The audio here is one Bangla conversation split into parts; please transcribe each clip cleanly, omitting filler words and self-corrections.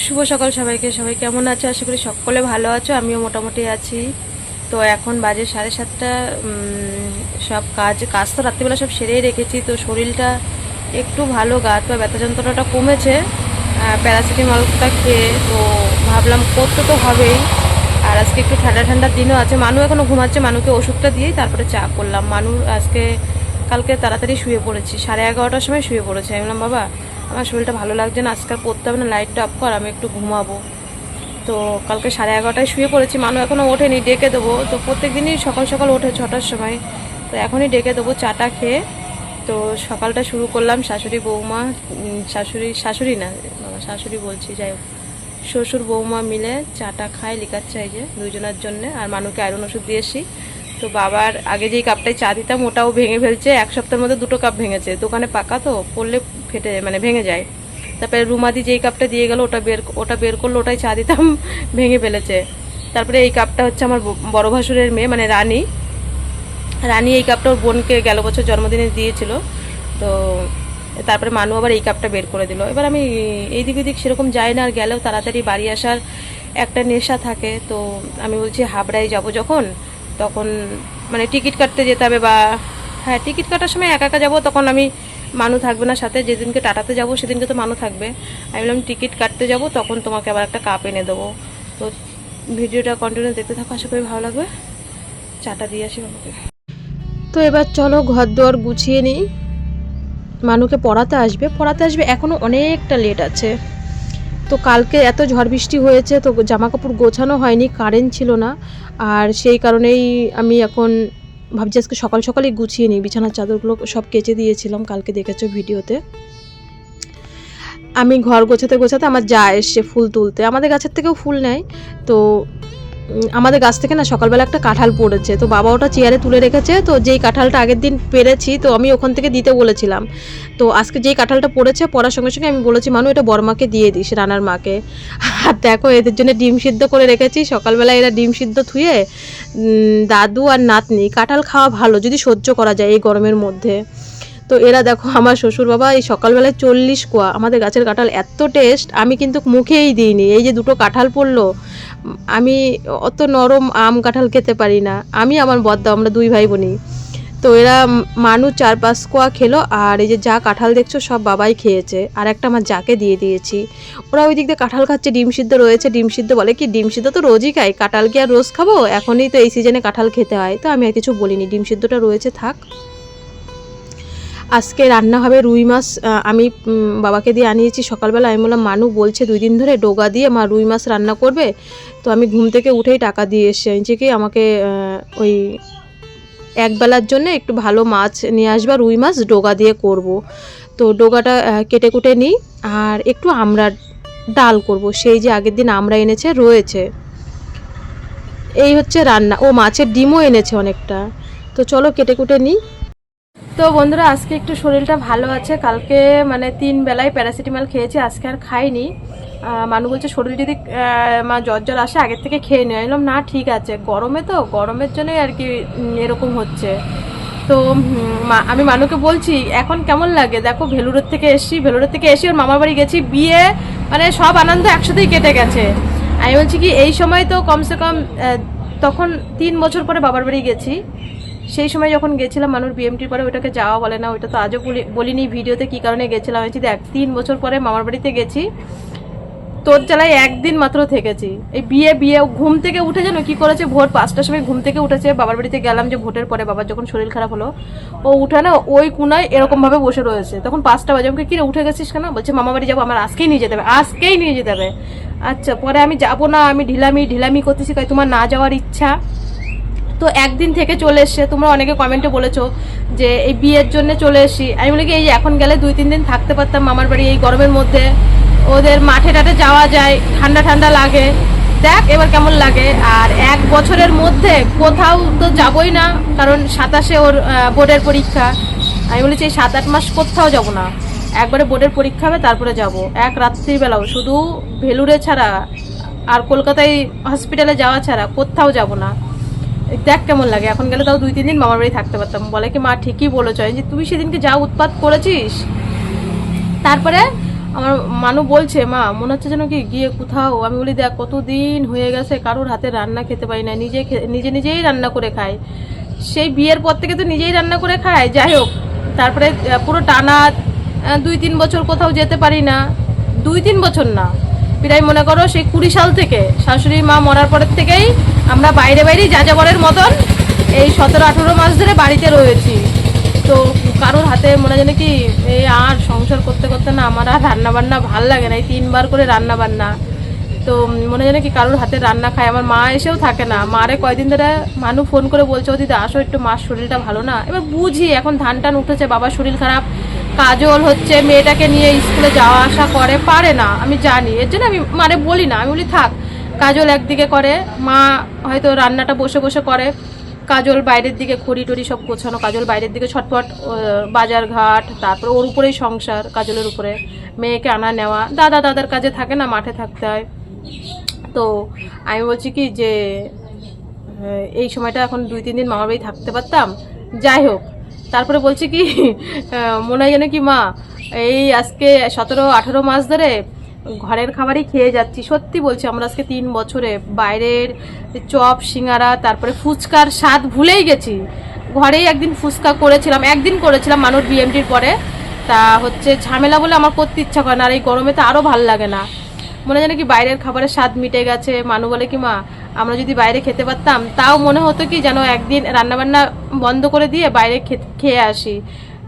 শুভ সকাল সবাইকে। সবাই কেমন আছো? আশা করি সকলে ভালো আছো, আমিও মোটামুটি আছি। তো এখন বাজে 7:30। সব কাজ তো রাত্রিবেলা সব সেরেই রেখেছি। তো শরীরটা একটু ভালো, গা তো ব্যথা যন্ত্রণাটা কমেছে প্যারাসিটামলটা খেয়ে। তো ভাবলাম করতে তো হবেই। আর আজকে একটু ঠান্ডা ঠান্ডার দিনও আছে। মানু এখনও ঘুমাচ্ছে, মানুকে ওষুধটা দিয়েই তারপরে চা করলাম। কালকে তাড়াতাড়ি শুয়ে পড়েছি, 11:30টার সময় শুয়ে পড়েছি। আমি বললাম বাবা আমার শরীরটা ভালো লাগছে না, আজকাল পড়তে হবে না, লাইটটা অফ কর, আমি একটু ঘুমাবো। তো কালকে 11:30টায় শুয়ে পড়েছি। মানু এখনও ওঠেনি, ডেকে দেবো। তো প্রত্যেক দিনই সকাল সকাল ওঠে 6টার সময়। তো এখনই ডেকে দেবো চাটা খেয়ে। তো সকালটা শুরু করলাম। শাশুড়ি বৌমা, শাশুড়ি না বাবা, শাশুড়ি বলছি, যাই হোক, শ্বশুর বৌমা মিলে চাটা খায়, লিকার চা, এই যে দুইজনের জন্যে। আর মানুকে আয়রন ওষুধ দিয়েছি। তো বাবার আগে যেই কাপটায় চা দিতাম ওটাও ভেঙে ফেলছে। এক সপ্তাহের মধ্যে 2টো কাপ ভেঙেছে। দোকানে পাকা তো, পড়লে ফেটে ভেঙে যায়। তারপরে রুমাদি যেই কাপটা দিয়ে গেল ওটা বের করলো, ওটাই চা দিতাম, ভেঙে ফেলেছে। তারপরে এই কাপটা হচ্ছে আমার বড় ভাসুরের মেয়ে, রানী এই কাপটা ওর বোনকে গেল বছর জন্মদিনে দিয়েছিল। তো তারপরে মানু আবার এই কাপটা বের করে দিল। এবার আমি এইদিক ওইদিক সেরকম যাই না, আর গেলেও তাড়াতাড়ি বাড়ি আসার একটা নেশা থাকে। তো আমি বলছি হাবড়ায় যাব যখন, তখন টিকিট কাটতে যেতে হবে, বা হ্যাঁ টিকিট কাটার সময় একা একা যাবো, তখন আমি মানু থাকবে না সাথে। যেদিনকে টাটাতে যাব সেদিনকে তো মানু থাকবে। আমি বললাম টিকিট কাটতে যাব, তখন তোমাকে আবার একটা কাপ এনে দেবো। তো ভিডিওটা কন্টিনিউ দেখতে থাকো, আশা করি ভালো লাগবে। চাটা দিয়ে আসি বাবাকে। তো এবার চলো ঘর দুয়ার গুছিয়ে নিই। মানুকে পড়াতে আসবে, এখনও অনেকটা লেট আছে। তো কালকে এত ঝড় বৃষ্টি হয়েছে, তো জামা কাপড় গোছানো হয়নি, কারেন্ট ছিল না। আর সেই কারণেই আমি এখন ভাবছি আজকে সকাল সকালই গুছিয়ে নিই। বিছানার চাদরগুলো সব কেচে দিয়েছিলাম, কালকে দেখেছো ভিডিওতে। আমি ঘর গোছাতে গোছাতে আমার যা এসছে ফুল তুলতে, আমাদের গাছের থেকেও ফুল নেয়। তো আমাদের গাছ থেকে না সকালবেলা একটা কাঁঠাল পড়েছে, তো বাবা ওটা চেয়ারে তুলে রেখেছে। তো যেই কাঁঠালটা আগের দিন পেরেছি, তো আমি ওখান থেকে দিতে বলেছিলাম। তো আজকে যেই কাঁঠালটা পড়েছে, পড়ার সঙ্গে সঙ্গে আমি বলেছি মানু এটা বড়মাকে দিয়ে দিস, রানার মাকে। আর দেখো এদের জন্য ডিম সিদ্ধ করে রেখেছি। সকালবেলা এরা ডিম সিদ্ধ থুয়ে, দাদু আর নাতনি, কাঁঠাল খাওয়া ভালো যদি সহ্য করা যায় এই গরমের মধ্যে। তো এরা দেখো, আমার শ্বশুর বাবা এই সকালবেলায় 40 কোয়া, আমাদের গাছের কাঁঠাল এত টেস্ট, আমি কিন্তু মুখেই দিইনি। এই যে 2টো কাঁঠাল পড়লো, আমি অত নরম আম কাঁঠাল খেতে পারি না। আমি আমার বদ্দা, আমরা 2 ভাই বোনই। তো এরা মানু 4-5 কোয়া খেলো। আর এই যে যা কাঁঠাল দেখছো সব বাবাই খেয়েছে, আর একটা আমার যাকে দিয়ে দিয়েছি। ওরা ওই দিক দিয়ে কাঁঠাল খাচ্ছে, ডিম সিদ্ধ রয়েছে। ডিম সিদ্ধ বলে কি, ডিম সিদ্ধ তো রোজই খাই, কাঁঠাল কি আর রোজ খাবো? এখনই তো এই সিজনে কাঁঠাল খেতে হয়। তো আমি আর কিছু বলিনি, ডিম সিদ্ধটা রয়েছে থাক। আজকে রান্না হবে রুই মাছ। আমি বাবাকে দিয়ে আনিয়েছি সকালবেলা। আমি বললাম মানু বলছে 2 দিন ধরে ডোগা দিয়ে মা রুই মাছ রান্না করবে। তো আমি ঘুম থেকে উঠেই টাকা দিয়ে এসেছি কি আমাকে ওই একবেলার জন্য একটু ভালো মাছ নিয়ে আসবা, রুই মাছ ডোগা দিয়ে করব। তো ডোগাটা কেটে কুটে নিই, আর একটু আমরা ডাল করব। সেই যে আগের দিন আমরা এনেছে রয়েছে, এই হচ্ছে রান্না। ও মাছের ডিমও এনেছে অনেকটা। তো চলো কেটে কুটে নিই। তো বন্ধুরা আজকে একটু শরীরটা ভালো আছে। কালকে 3 বেলায় প্যারাসিটামল খেয়েছি, আজকে আর খাইনি। মানু বলছে শরীর যদি জ্বর আসে আগের থেকে খেয়ে নিয়ে এলাম, না ঠিক আছে, গরমের জন্যই আর কি এরকম হচ্ছে। তো আমি মানুকে বলছি এখন কেমন লাগে, দেখো ভেলুরের থেকে এসি ওর মামার বাড়ি গেছি, বিয়ে সব আনন্দ একসাথেই কেটে গেছে। আমি বলছি কি এই সময় তো কমসে কম তখন 3 বছর পরে বাবার বাড়ি গেছি। সেই সময় যখন গেছিলাম মানুষ বিএমটির পরে, ওইটাকে যাওয়া বলে না, ওইটা তো আজও বলিনি ভিডিওতে কী কারণে গেছিলাম। হয়েছি দেখ 3 বছর পরে মামার বাড়িতে গেছি, তোর জ্বালায় 1 দিন মাত্র থেকেছি। এই বিয়ে ঘুম থেকে উঠে যেন কি করেছে, ভোর 5টার সময় ঘুম থেকে উঠেছে। বাবার বাড়িতে গেলাম যে ভোটের পরে, বাবার যখন শরীর খারাপ হলো, ও উঠে না ওই কোনায় এরকমভাবে বসে রয়েছে। তখন 5টা বাজে। আমাকে কিরে উঠে গেছিস কেন? বলছে মামা বাড়ি যাবো, আমার আজকেই নিয়ে যেতে হবে। আচ্ছা, পরে আমি যাবো না, আমি ঢিলামি করতেছি, তাই তোমার না যাওয়ার ইচ্ছা। তো একদিন থেকে চলে এসছে। তোমরা অনেকে কমেন্টে বলেছো যে এই বিয়ের জন্য চলে এসছি। আমি বলি কি এই এখন গেলে 2-3 দিন থাকতে পারতাম মামার বাড়ি, এই গরমের মধ্যে ওদের মাঠে টাঠে যাওয়া যায়, ঠান্ডা ঠান্ডা লাগে। দেখ এবার কেমন লাগে। আর 1 বছরের মধ্যে কোথাও তো যাবই না, কারণ 27-এ ওর বোর্ডের পরীক্ষা। আমি বলেছি এই 7-8 মাস কোথাও যাব না, একবারে বোর্ডের পরীক্ষা হবে তারপরে যাব। এক রাত্রিবেলাও শুধু ভেলুরে ছাড়া আর কলকাতায় হসপিটালে যাওয়া ছাড়া কোথাও যাব না। দেখ কেমন লাগে। এখন গেলে তাও 2-3 দিন মামার বাড়ি থাকতে পারতাম। বলে কি মা ঠিকই বলেছ, যে তুমি সেদিনকে যা উৎপাত করেছিস। তারপরে আমার মানু বলছে মা মনে হচ্ছে যেন কি গিয়ে কোথাও, আমি বলি দেখ কতদিন হয়ে গেছে কারোর হাতে রান্না খেতে পারি না, নিজেই রান্না করে খাই। সেই বিয়ের পর থেকে তো নিজেই রান্না করে খায়। যাই হোক, তারপরে পুরো টানা 2-3 বছর কোথাও যেতে পারি না। 2-3 বছর না, প্রায় মনে করো সেই 20 সাল থেকে, শাশুড়ি মা মরার পরের থেকেই আমরা বাইরেই যাযাবরের মতন এই 17-18 মাস ধরে বাড়িতে রয়েছি। তো কারোর হাতে মনে জানে কি এই আর সংসার করতে করতে না আমার আর রান্নাবান্না ভাল লাগে না, এই 3 বার করে রান্নাবান্না। তো মনে জানে কি কারোর হাতে রান্না খায়। আমার মা এসেও থাকে না, মারে কয়দিন ধরে মানু ফোন করে বলছে ও দিদি আসো একটু, মার শরীরটা ভালো না। এবার বুঝি এখন ধান টান উঠেছে, বাবার শরীর খারাপ, কাজল হচ্ছে, মেয়েটাকে নিয়ে স্কুলে যাওয়া আসা করে, পারে না, আমি জানি। এর জন্য আমি মারে বলি না, আমি বলি থাক। কাজল একদিকে করে, মা হয়তো রান্নাটা বসে বসে করে, কাজল বাইরের দিকে খড়ি টড়ি সব গোছানো, কাজল বাইরের দিকে ছটফট বাজার ঘাট, তারপরে ওর উপরেই সংসার, কাজলের উপরে মেয়েকে আনা নেওয়া, দাদার কাজে থাকে না, মাঠে থাকতে হয়। তো আমি বলছি কি যে এই সময়টা এখন 2-3 দিন মামার বাড়ি থাকতে পারতাম। যাই হোক, তারপরে বলছি কি মনে হয় যেন কি মা এই আজকে 17-18 মাস ধরে ঘরের খাবারই খেয়ে যাচ্ছি। সত্যি বলছি, আমরা আজকে 3 বছরে বাইরের চপ সিঙ্গারা তারপরে ফুচকার স্বাদ ভুলেই গেছি। ঘরেই একদিন ফুচকা একদিন করেছিলাম মানুষ বিএমটির পরে, তা হচ্ছে ঝামেলা বলে আমার করতে ইচ্ছা করে না, আর এই গরমে তো আরও ভাল লাগে না। মনে হয় কি বাইরের খাবারের স্বাদ মিটে গেছে। মানু বলে কি মা আমরা যদি বাইরে খেতে পারতাম, তাও মনে হতো কি যেন একদিন রান্নাবান্না বন্ধ করে দিয়ে বাইরে খেয়ে আসি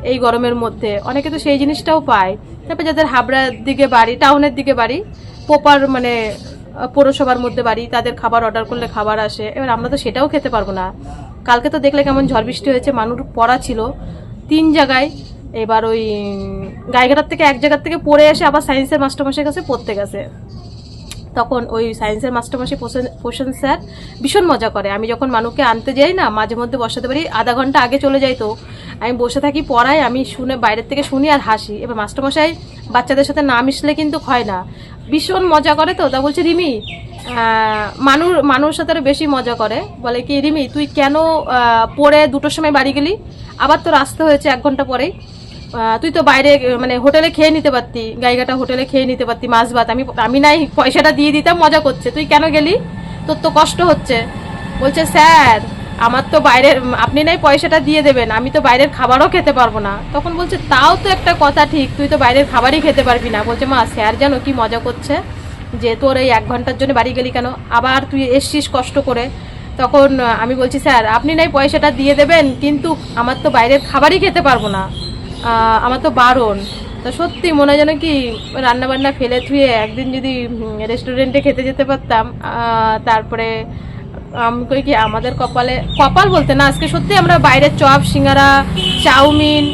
এই গরমের মধ্যে। অনেকে তো সেই জিনিসটাও পায়। তারপরে যাদের হাবড়ার দিকে বাড়ি, টাউনের দিকে বাড়ি, প্রপার মানে পৌরসভার মধ্যে বাড়ি, তাদের খাবার অর্ডার করলে খাবার আসে। এবার আমরা তো সেটাও খেতে পারবো না। কালকে তো দেখলে কেমন ঝড় বৃষ্টি হয়েছে, মানুষ পড়া ছিল 3 জায়গায়। এবার ওই গাইঘাটার থেকে এক জায়গার থেকে পড়ে এসে আবার সায়েন্সের মাস্টারমশাইয়ের কাছে পড়তে গেছে। তখন ওই সায়েন্সের মাস্টারমশাই পোষণ স্যার ভীষণ মজা করে। আমি যখন মানুষকে আনতে যাই না, মাঝে মধ্যে বসাতে পারি, আধা ঘন্টা আগে চলে যাই, তো আমি বসে থাকি পড়ায়, আমি শুনে বাইরের থেকে শুনি আর হাসি। এবার মাস্টারমশাই বাচ্চাদের সাথে না মিশলে কিন্তু হয় না, ভীষণ মজা করে। তো তা বলছে রিমি মানুষ সাথে আরো বেশি মজা করে। বলে কি রিমি তুই কেন পড়ে 2টোর সময় বাড়ি গেলি, আবার তোর আসতে হয়েছে 1 ঘন্টা পরেই, তুই তো বাইরে মানে হোটেলে খেয়ে নিতে পারতি, গাইঘাটা হোটেলে খেয়ে নিতে পারতি মাছ ভাত, আমি নাই পয়সাটা দিয়ে দিতাম, মজা করছে, তুই কেন গেলি, তোর তো কষ্ট হচ্ছে। বলছে স্যার আমার তো বাইরের, আপনি নাই পয়সাটা দিয়ে দেবেন, আমি তো বাইরের খাবারও খেতে পারবো না। তখন বলছে তাও তো একটা কথা ঠিক, তুই তো বাইরের খাবারই খেতে পারবি না। বলছে মা স্যার জানো কি মজা করছে, যে তোর এই 1 ঘন্টার জন্য বাড়ি গেলি কেন, আবার তুই এসছিস কষ্ট করে। তখন আমি বলছি স্যার আপনি নাই পয়সাটা দিয়ে দেবেন, কিন্তু আমার তো বাইরের খাবারই খেতে পারবো না, আমার তো বারণ। তো সত্যি মনে হয় যেন কি রান্নাবান্না ফেলে থুয়ে একদিন যদি রেস্টুরেন্টে খেতে যেতে পারতাম। তারপরে আমি কই কি আমাদের কপাল বলতে না, আজকে সত্যি আমরা বাইরের চপ সিঙ্গারা চাউমিন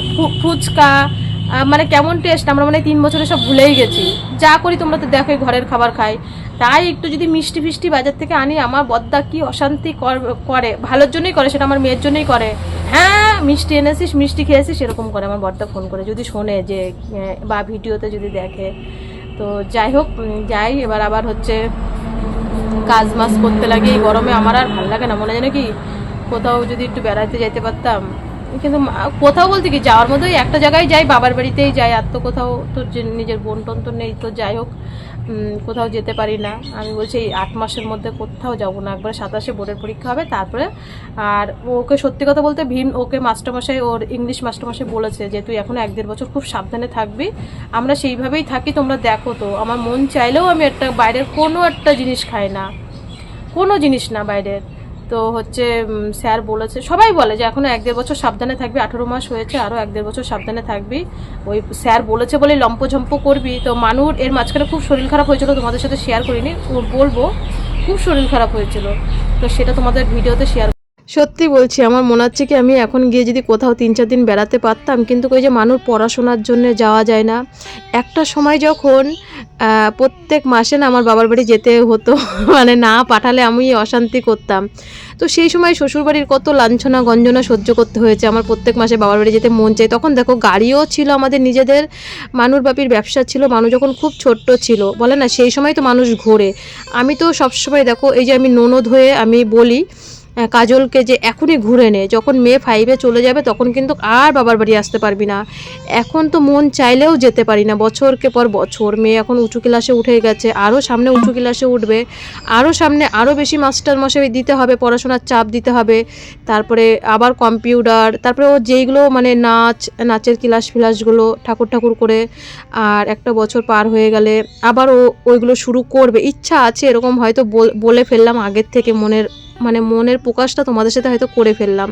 ফুচকা মানে কেমন টেস্ট, আমরা মানে 3 বছরে সব ভুলেই গেছি। যা করি তোমরা তো দেখো ঘরের খাবার খাই, তাই একটু যদি মিষ্টি ফিষ্টি বাজার থেকে আনি, আমার বদ্দা কি অশান্তি করে, ভালোর জন্যই করে, সেটা আমার মেয়ের জন্যই করে। হ্যাঁ মিষ্টি এনেছিস, মিষ্টি খেয়েছিস, এরকম করে আমার বদ্দা ফোন করে, যদি শোনে যে বা ভিডিওতে যদি দেখে। তো যাই হোক, যাই এবার আবার হচ্ছে কাজ মাস করতে লাগে এই গরমে, আমার আর ভালো লাগে না। মনে হয় কি কোথাও যদি একটু বেড়াতে যাইতে পারতাম, কিন্তু কোথাও বলতে কি যাওয়ার মধ্যে একটা জায়গায় যাই, বাবার বাড়িতেই যাই, আর তো কোথাও তো নিজের বোন টোন তো নেই। তো যাই হোক, কোথাও যেতে পারি না। আমি বলছি এই 8 মাসের মধ্যে কোথাও যাবো না, একবারে 27-এ বোর্ডের পরীক্ষা হবে তারপরে। আর ওকে সত্যি কথা বলতে ওকে মাস্টারমশাই, ওর ইংলিশ মাস্টারমশাই বলেছে যে তুই এখনো 1-1.5 বছর খুব সাবধানে থাকবি, আমরা সেইভাবেই থাকি, তোমরা দেখো। তো আমার মন চাইলেও আমি একটা বাইরের কোনো একটা জিনিস খাই না, কোনো জিনিস না বাইরের। তো হচ্ছে স্যার বলেছে, সবাই বলে যে এখনো 1-1.5 বছর সাবধানে থাকবি, 18 মাস হয়েছে, আরও 1-1.5 বছর সাবধানে থাকবি। ওই স্যার বলেছে বলে লম্পঝম্প করবি। তো মানুষ এর মাঝখানে খুব শরীর খারাপ হয়েছিল, তোমাদের সাথে শেয়ার করিনি, বলবো খুব শরীর খারাপ হয়েছিল, তো সেটা তোমাদের ভিডিওতে শেয়ার। সত্যি বলছি, আমার মনে হচ্ছে কি আমি এখন গিয়ে যদি কোথাও 3-4 দিন বেড়াতে পারতাম, কিন্তু ওই যে মানুষ পড়াশোনার জন্য যাওয়া যায় না। একটা সময় যখন প্রত্যেক মাসে না আমার বাবার বাড়ি যেতে হতো, মানে না পাঠালে আমি অশান্তি করতাম। তো সেই সময় শ্বশুরবাড়ির কত লাঞ্ছনা গঞ্জনা সহ্য করতে হয়েছে, আমার প্রত্যেক মাসে বাবার বাড়ি যেতে মন চাই। তখন দেখো গাড়িও ছিল আমাদের নিজেদের, মানুর বাপির ব্যবসা ছিল, মানুষ যখন খুব ছোট্ট ছিল, বলে না সেই সময় তো মানুষ ঘোরে। আমি তো সবসময় দেখো এই যে আমি ননদ হয়ে আমি বলি কাজলকে যে এখনই ঘুরে নে, যখন মেয়ে 5-এ চলে যাবে তখন কিন্তু আর বাবার বাড়ি আসতে পারবি না। এখন তো মন চাইলেও যেতে পারি না, বছরকে পর বছর। মেয়ে এখন উঁচু ক্লাসে উঠে গেছে, আরও সামনে উঁচু ক্লাসে উঠবে, আরও সামনে আরও বেশি মাস্টার মশাই দিতে হবে, পড়াশোনার চাপ দিতে হবে, তারপরে আবার কম্পিউটার, তারপরে ও যেইগুলো মানে নাচের ক্লাসগুলো ঠাকুর করে, আর একটা বছর পার হয়ে গেলে আবার ও ওইগুলো শুরু করবে। ইচ্ছা আছে এরকম, হয়তো বলে ফেললাম আগের থেকে, মনের প্রকাশটা তোমাদের সাথে হয়তো করে ফেললাম।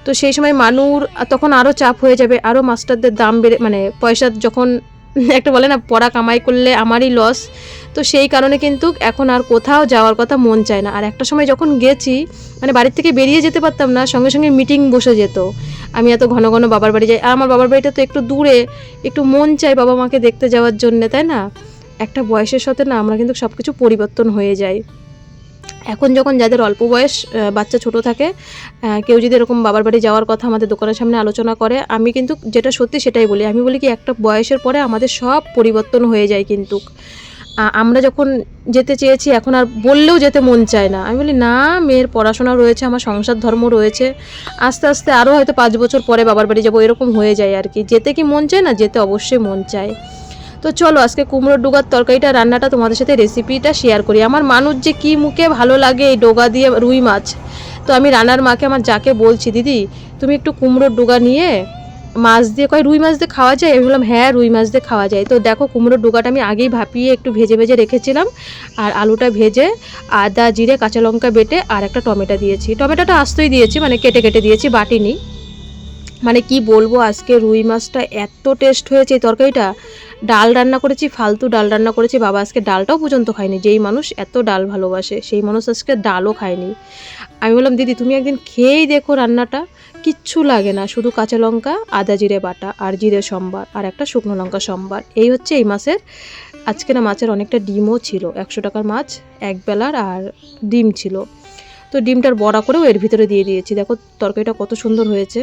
তো সেই সময় মানুর তখন আরও চাপ হয়ে যাবে, আরও মাস্টারদের দাম বেড়ে, মানে পয়সা যখন একটা বলে না পড়া কামাই করলে আমারই লস, তো সেই কারণে কিন্তু এখন আর কোথাও যাওয়ার কথা মন চায় না। আর একটা সময় যখন গেছি, মানে বাড়ির থেকে বেরিয়ে যেতে পারতাম না, সঙ্গে সঙ্গে মিটিং বসে যেত। আমি এত ঘন ঘন বাবার বাড়ি যাই, আর আমার বাবার বাড়িটা তো একটু দূরে, একটু মন চাই বাবা মাকে দেখতে যাওয়ার জন্য, তাই না? একটা বয়সের সাথে না আমরা কিন্তু সব কিছু পরিবর্তন হয়ে যায়। এখন যখন যাদের অল্প বয়স, বাচ্চা ছোট থাকে, কেউ যদি এরকম বাবার বাড়ি যাওয়ার কথা আমাদের দোকানের সামনে আলোচনা করে, আমি কিন্তু যেটা সত্যি সেটাই বলি। আমি বলি কি, একটা বয়সের পরে আমাদের সব পরিবর্তন হয়ে যায়। কিন্তু আমরা যখন যেতে চেয়েছি এখন আর বললেও যেতে মন চায় না। আমি বলি না, মেয়ের পড়াশোনা রয়েছে, আমার সংসার ধর্ম রয়েছে, আস্তে আস্তে আরও হয়তো 5 বছর পরে বাবার বাড়ি যাবো, এরকম হয়ে যায় আর কি। যেতে কি মন চায় না? যেতে অবশ্যই মন চায়। তো চলো আজকে কুমড়োর ডোগার তরকারিটা রান্নাটা তোমাদের সাথে রেসিপিটা শেয়ার করি। আমার মানুষ যে কি মুখে ভালো লাগে এই ডোগা দিয়ে রুই মাছ। তো আমি রান্নার মাকে, আমার যাকে বলছি, দিদি তুমি একটু কুমড়োর ডোগা নিয়ে মাছ দিয়ে, কয় রুই মাছ দিয়ে খাওয়া যায়? আমি বললাম হ্যাঁ, রুই মাছ দিয়ে খাওয়া যায়। তো দেখো কুমড়োর ডোগাটা আমি আগেই ভাপিয়ে একটু ভেজে রেখেছিলাম, আর আলুটা ভেজে আদা জিরে কাঁচা লঙ্কা বেটে আর একটা টমেটো দিয়েছি। টমেটোটা আস্তই দিয়েছি, মানে কেটে দিয়েছি, বাটিনি। মানে কি বলবো, আজকে রুই মাছটা এত টেস্ট হয়েছে এই তরকারিটা। ডাল রান্না করেছি, ফালতু ডাল রান্না করেছি, বাবা আজকে ডালটাও পর্যন্ত খায়নি। যেই মানুষ এত ডাল ভালোবাসে সেই মানুষ আজকে ডালও খায়নি। আমি বললাম দিদি তুমি একদিন খেয়েই দেখো রান্নাটা, কিচ্ছু লাগে না, শুধু কাঁচা লঙ্কা আদা জিরে বাটা আর জিরে সম্বার আর একটা শুকনো লঙ্কা সম্বার, এই হচ্ছে এই মাছের। আজকে না মাছের অনেকটা ডিমও ছিল, 100 টাকার মাছ একবেলার, আর ডিম ছিল। তো ডিমটার বড়া করেও এর ভিতরে দিয়ে দিয়েছি। দেখো তরকারিটা কত সুন্দর হয়েছে।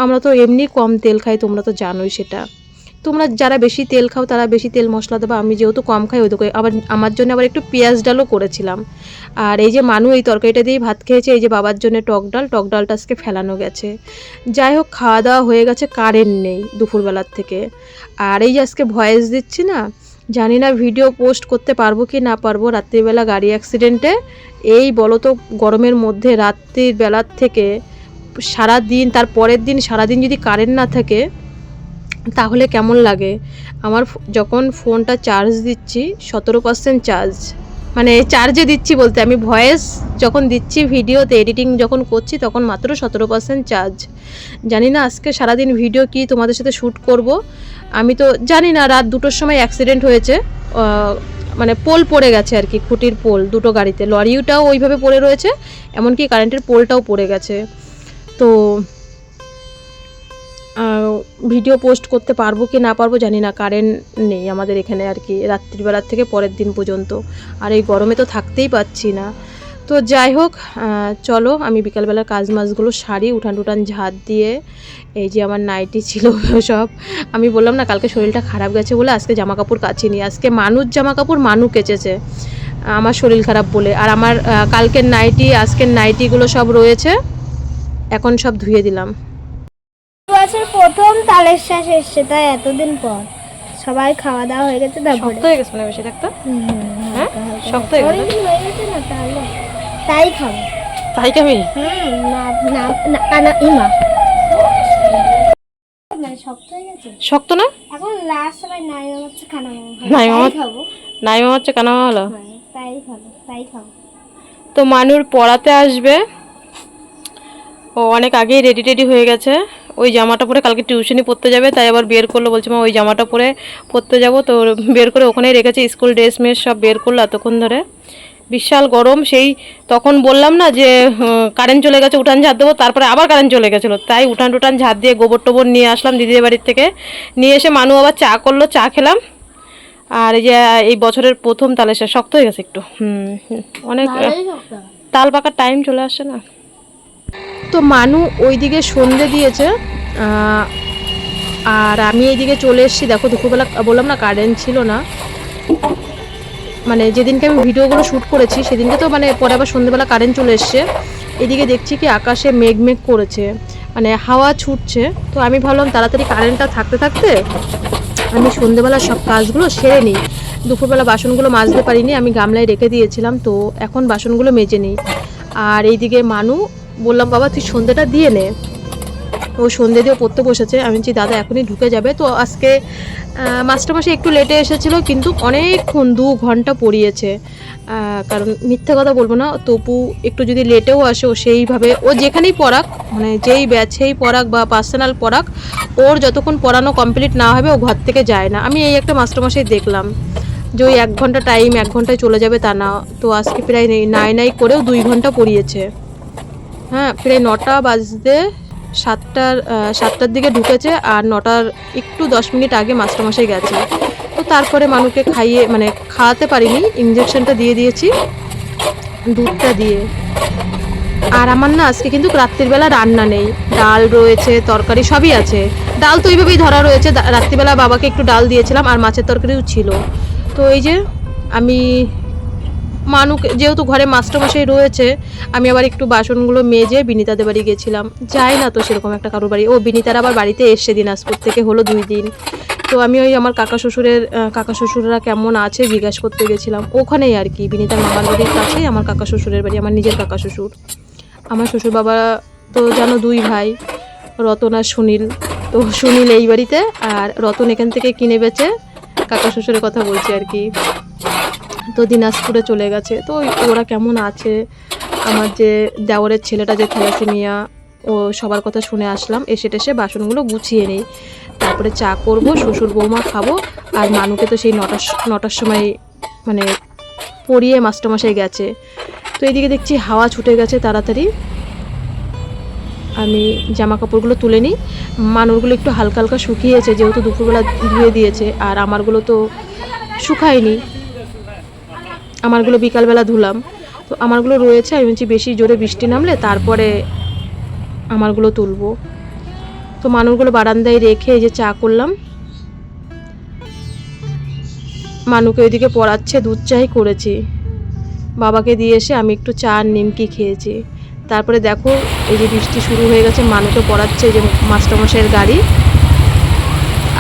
আমরা তো এমনি কম তেল খাই, তোমরা তো জানোই সেটা। তোমরা যারা বেশি তেল খাও তারা বেশি তেল মশলা দেবা, আমি যেহেতু কম খাই ওইদিকে আবার আমার জন্য আবার একটু পেঁয়াজ ডালও করেছিলাম। আর এই যে মানু এই তরকারিটা দিয়েই ভাত খেয়েছে। এই যে বাবার জন্য টক ডালটা আজকে ফেলানো গেছে। যাই হোক, খাওয়া দাওয়া হয়ে গেছে, কারেন্ট নেই দুপুরবেলার থেকে। আর এই যে আজকে ভয়েস দিচ্ছি না, জানি না ভিডিও পোস্ট করতে পারবো কি না পারবো। রাত্রিবেলা গাড়ি অ্যাক্সিডেন্টে, এই বলো তো গরমের মধ্যে রাত্রির বেলার থেকে সারাদিন, তার পরের দিন সারাদিন যদি কারেন্ট না থাকে তাহলে কেমন লাগে। আমার যখন ফোনটা চার্জ দিচ্ছি 17% চার্জ, মানে চার্জে দিচ্ছি বলতে আমি ভয়েস যখন দিচ্ছি ভিডিওতে এডিটিং যখন করছি তখন মাত্র 17% চার্জ। জানি না আজকে সারাদিন ভিডিও কি তোমাদের সাথে শ্যুট করব। আমি তো জানি না, রাত 2টোর সময় অ্যাক্সিডেন্ট হয়েছে, মানে পোল পড়ে গেছে আর কি, খুঁটির পোল দুটো গাড়িতে, লরিটাও ওইভাবে পড়ে রয়েছে, এমনকি কারেন্টের পোলটাও পড়ে গেছে। তো ভিডিও পোস্ট করতে পারবো কি না পারবো জানি না, কারেন্ট নেই আমাদের এখানে আর কি, রাত্রিবেলার থেকে পরের দিন পর্যন্ত। আর এই গরমে তো থাকতেই পাচ্ছি না। তো যাই হোক, চলো আমি বিকালবেলার কাজ মাছগুলো সারি, উঠান ঝাড় দিয়ে। এই যে আমার নাইটি ছিল সব, আমি বললাম না কালকে শরীরটা খারাপ গেছে বলে আজকে জামা কাপড় কাচিনি। আজকে মানুষ জামা কাপড় মানু কেচেছে আমার শরীর খারাপ বলে। আর আমার কালকের নাইটি আজকের নাইটিগুলো সব রয়েছে, এখন সব ধুয়ে দিলাম। বছর প্রথম তালের শ্বাস এসছে, তাই এতদিন পর সবাই খাওয়া দাওয়া হয়ে গেছে। শক্ত হয়ে গেছে না বেশি দেখতে? হ্যাঁ শক্ত হয়ে গেছে না, তাহলে তাই খাবো। তাই খাবি? ইমা শক্ত হয়ে গেছে। শক্ত না এখন লাস্ট সময় নাইমা হচ্ছে খানা খাবো, নাইমা হচ্ছে কানা হলো, তাই খাবো। তো মানুর পড়াতে আসবে, ও অনেক আগেই রেডি হয়ে গেছে। ওই জামাটা পরে কালকে টিউশনি পড়তে যাবে, তাই আবার বের করলো, বলছে মা ওই জামাটা পরে পড়তে যাবো। তো বের করে ওখানেই রেখেছে, স্কুল ড্রেস মেস সব বের করলো এতক্ষণ ধরে। বিশাল গরম, সেই তখন বললাম না যে কারেন্ট চলে গেছে, উঠান ঝাড় দেবো, তারপরে আবার কারেন্ট চলে গেছিলো, তাই উঠান ঝাড় দিয়ে গোবর টোবর নিয়ে আসলাম দিদিদের বাড়ির থেকে। নিয়ে এসে মানু আবার চা করলো, চা খেলাম। আর এই যে এই বছরের প্রথম তালের শ্বাস, শক্ত হয়ে গেছে একটু, অনেক তাল পাকার টাইম চলে আসছে না। তো মানু ওইদিকে সন্ধে দিয়েছে, আর আমি এইদিকে চলে এসেছি। দেখো দুপুরবেলা বললাম না কারেন্ট ছিল না, মানে যেদিনকে আমি ভিডিওগুলো শ্যুট করেছি সেদিনকে তো মানে পরে আবার সন্ধ্যেবেলা কারেন্ট চলে এসছে। এদিকে দেখছি কি আকাশে মেঘ মেঘ করেছে, মানে হাওয়া ছুটছে। তো আমি ভাবলাম তাড়াতাড়ি কারেন্টটা থাকতে থাকতে আমি সন্ধ্যেবেলা সব কাজগুলো সেরে নিই। দুপুরবেলা বাসনগুলো মাজতে পারিনি, আমি গামলায় রেখে দিয়েছিলাম, তো এখন বাসনগুলো মেজে নিই। আর এইদিকে মানু বললাম বাবা তুই সন্ধ্যেটা দিয়ে নে, ও সন্ধ্যে দিয়ে পড়তে বসেছে। আমি বলছি দাদা এখনই ঢুকে যাবে। তো আজকে মাস্টারমশাই একটু লেটে এসেছিলো, কিন্তু অনেকক্ষণ 2 ঘন্টা পড়িয়েছে। কারণ মিথ্যে কথা বলবো না, তপু একটু যদি লেটেও আসে ও সেইভাবে ও যেখানেই পড়াক, মানে যেই ব্যাচেই পড়াক বা পার্সোনাল পড়াক, ওর যতক্ষণ পড়ানো কমপ্লিট না হবে ও ঘর থেকে যায় না। আমি এই একটা মাস্টারমশাই দেখলাম যে ওই 1 ঘন্টা টাইম 1 ঘন্টায় চলে যাবে তা না, তো আজকে প্রায় নাই করেও 2 ঘন্টা পড়িয়েছে। হ্যাঁ, প্রায় 9টা বাজতে 7টার দিকে ঢুকেছে, আর 9টার একটু 10 মিনিট আগে মাস্টারমশাই গেছে। তো তারপরে মানুকে খাইয়ে মানে খাওয়াতে পারিনি, ইঞ্জেকশনটা দিয়ে দিয়েছি দুধটা দিয়ে। আর আমার না আজকে কিন্তু রাত্রিবেলা রান্না নেই, ডাল রয়েছে, তরকারি সবই আছে। ডাল তো এইভাবেই ধরা রয়েছে, রাত্রিবেলা বাবাকে একটু ডাল দিয়েছিলাম, আর মাছের তরকারিও ছিল। তো এই যে আমি মানুকে যেহেতু ঘরে মাস্টারমশাই রয়েছে, আমি আবার একটু বাসনগুলো মেজে বিনিতাদের বাড়ি গেছিলাম। যাই না তো সেরকম একটা কারোর বাড়ি, ও বিনিতার আবার বাড়িতে এসছে দিনাজপুর থেকে, হলো 2 দিন। তো আমি ওই আমার কাকা শ্বশুররা কেমন আছে জিজ্ঞাসা করতে গেছিলাম ওখানেই আর কি, বিনিতার মামার বাড়ির কাছেই আমার কাকা শ্বশুরের বাড়ি, আমার নিজের কাকা শ্বশুর। আমার শ্বশুর বাবা তো জানো 2 ভাই, রতন আর সুনীল। তো সুনীল এই বাড়িতে, আর রতন এখান থেকে কিনে বেচে কাকা শ্বশুরের কথা বলছি আর কি। তো দিনাজপুরে চলে গেছে। তো ওরা কেমন আছে, আমার যে দেওরের ছেলেটা যে থ্যালাসেমিয়া, ও সবার কথা শুনে আসলাম। এসে টেসে বাসনগুলো গুছিয়ে নেই, তারপরে চা করব, শ্বশুর বৌমা খাবো। আর মানুকে তো সেই 9টার সময় মানে পড়িয়ে মাস্টারমশাই গেছে। তো এদিকে দেখছি হাওয়া ছুটে গেছে তাড়াতাড়ি। আমি জামা কাপড়গুলো তুলে নিই, মানুরগুলো একটু হালকা হালকা শুকিয়েছে যেহেতু দুপুরবেলা ধুয়ে দিয়েছে, আর আমারগুলো তো শুকায়নি, আমারগুলো বিকালবেলা ধুলাম। তো আমারগুলো রয়েছে, আমি বলছি বেশি জোরে বৃষ্টি নামলে তারপরে আমারগুলো তুলবো। তো মানুষগুলো বারান্দায় রেখে এই যে চা করলাম, মানুকে ওইদিকে পড়াচ্ছে, দুধ চাই করেছি, বাবাকে দিয়ে এসে আমি একটু চা আর নিমকি খেয়েছি। তারপরে দেখো এই যে বৃষ্টি শুরু হয়ে গেছে, মানুকে পড়াচ্ছে যে মাস্টারমশাইয়ের গাড়ি।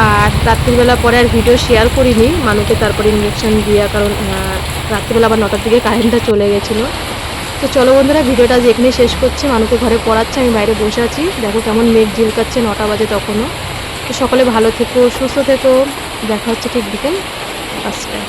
আর রাত্রিবেলা পরে আর ভিডিও শেয়ার করিনি মানুকে, তারপরে ইঞ্জেকশন দিয়া, কারণ রাত্রিবেলা আবার 9টার দিকে কারেন্টটা চলে গেছিলো। তো চলো বন্ধুরা, ভিডিওটা আজ এখানেই শেষ করছি। মানুকে ঘরে পড়াচ্ছে, আমি বাইরে বসে আছি, দেখো কেমন মেঘ ঝিলকাচ্ছে, 9টা বাজে তখনও। তো সকলে ভালো থেকো, সুস্থ থেকো, দেখা হচ্ছে ঠিক বিকেল 5টায়।